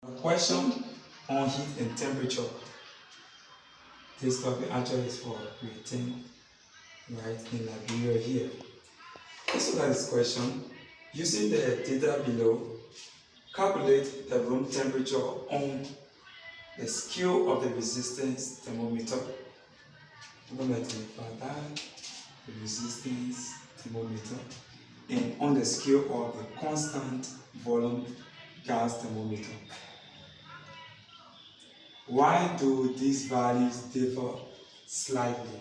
Question on heat and temperature. This topic actually is for grade 10, right, in Liberia here. Let's look at this question. Using the data below, calculate the room temperature on the scale of the resistance thermometer. I'm going to identify that, the resistance thermometer, and on the scale of the constant volume gas thermometer. Why do these values differ slightly?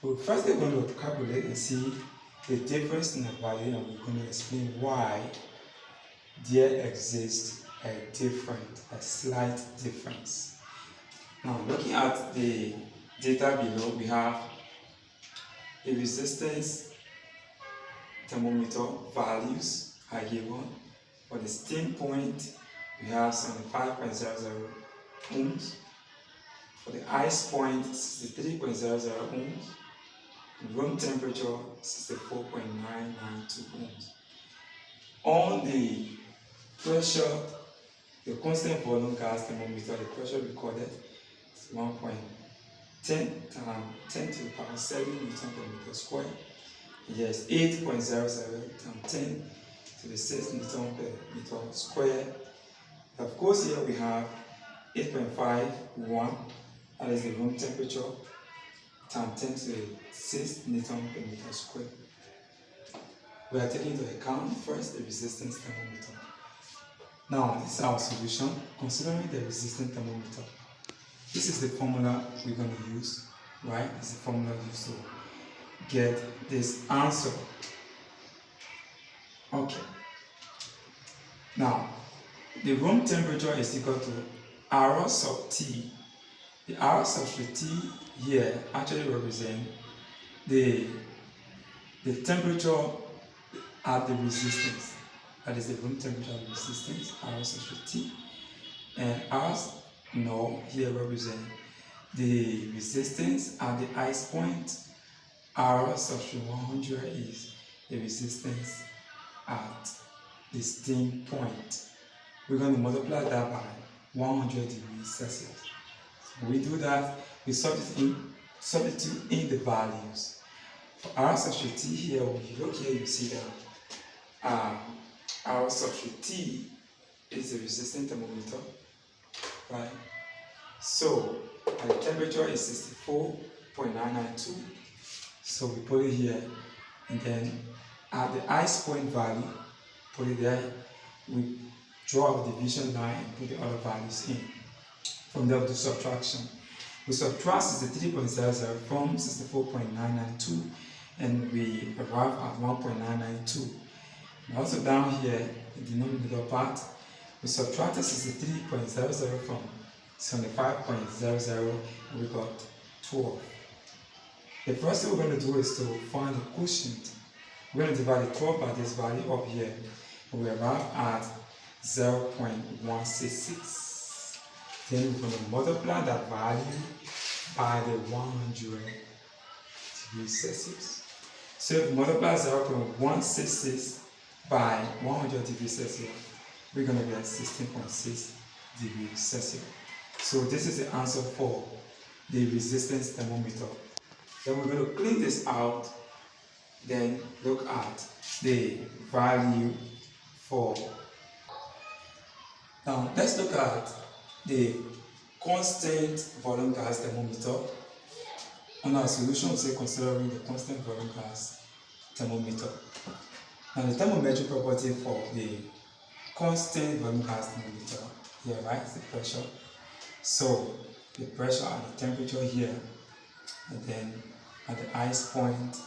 Well, first we're going to calculate and see the difference in the value, and we're going to explain why there exists a slight difference. Now, looking at the data below, we have the resistance thermometer values are given. For the steam point, we have 75.00 ohms. For the ice point, 63.00 ohms. Room temperature, 64.992 ohms. On the pressure, the constant volume gas thermometer, the pressure recorded is 1.10 10 to the power 7 Newton per meter square. Yes, 8.00 times 10 to the 6 Newton per meter square. Of course, here we have 8.51, that is the room temperature, times 10 to the 6 Newton per meter square. We are taking into account first the resistance thermometer. Now, this is our solution considering the resistance thermometer. This is the formula we're going to use, right? This is the formula used to get this answer. Okay. Now, the room temperature is equal to R sub T. The R sub T here actually represents the temperature at the resistance. That is the room temperature at the resistance, R sub T. And R no here represents the resistance at the ice point. R sub 100 is the resistance at the steam point. We're going to multiply that by 100 degrees Celsius. When we do that, we substitute in the values. For R sub T here, when you look here, you see that R sub T is the resistance thermometer, right? So, the temperature is 64.992. So we put it here, and then at the ice point value, put it there. We draw a division line and put the other values in. From there, we do subtraction. We subtract 63.00 from 64.992, and we arrive at 1.992. And also down here, in the denominator part, we subtracted 63.00 from 75.00, and we got 12. The first thing we're going to do is to find the quotient. We're going to divide the 12 by this value up here, and we arrive at 0.166. Then we're going to multiply that value by the 100 degrees Celsius. So if we multiply 0.166 by 100 degrees Celsius, we're going to get 16.6 degrees Celsius. So this is the answer for the resistance thermometer. Then we're going to clean this out, then look at the value for. Now let's look at the constant volume gas thermometer. On our solution, we say considering the constant volume gas thermometer. Now the thermometric property for the constant volume gas thermometer here, right, is the pressure. So the pressure and the temperature here, and then at the ice point,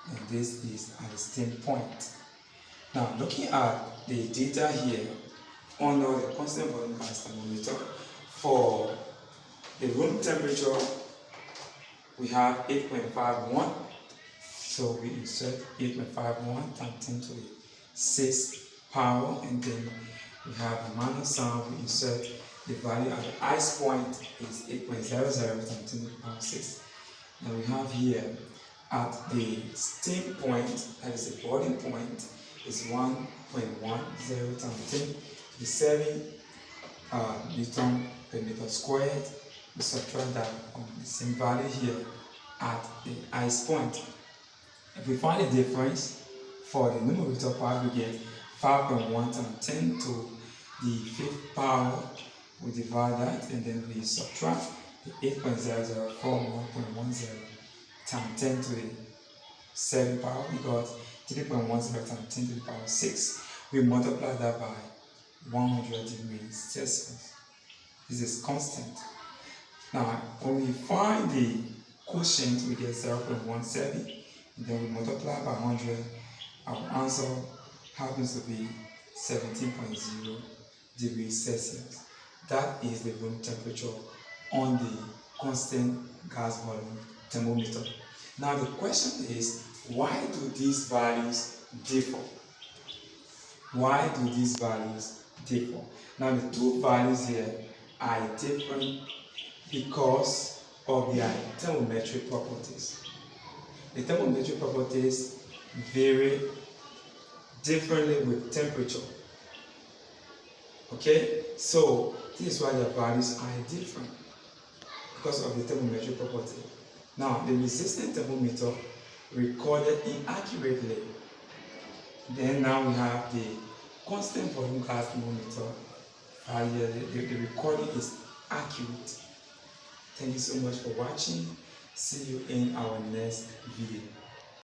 and this is at the steam point. Now looking at the data here under the constant volume gas thermometer, for the room temperature we have 8.51, so we insert 8.51 times 10 to the 6 power, and then we have a minus sign, we insert the value at the ice point is 8.00 times 10 to the power 6. Now we have here at the steam point, that is the boiling point, is 1.10 times 10 to the 7 Newton per meter squared. We subtract that from the same value here at the highest point. If we find the difference for the numerator part, we get 5.1 times 10 to the 5th power. We divide that and then we subtract the 8.00 from 1.10 times 10 to the 7th power. We got 3.10 times 10 to the power 6. We multiply that by 100 degrees Celsius. This is constant. Now, when we find the quotient, we get 0.17. Then we multiply by 100. Our answer happens to be 17.0 degrees Celsius. That is the room temperature on the constant gas volume thermometer. Now the question is, why do these values differ? Why do these values differ? Now the two values here are different because of their thermometric properties. The thermometric properties vary differently with temperature. Okay, so this is why their values are different because of the thermometric property. Now, the resistant thermometer recorded inaccurately. Then now we have the constant volume gas thermometer. The recording is accurate. Thank you so much for watching. See you in our next video.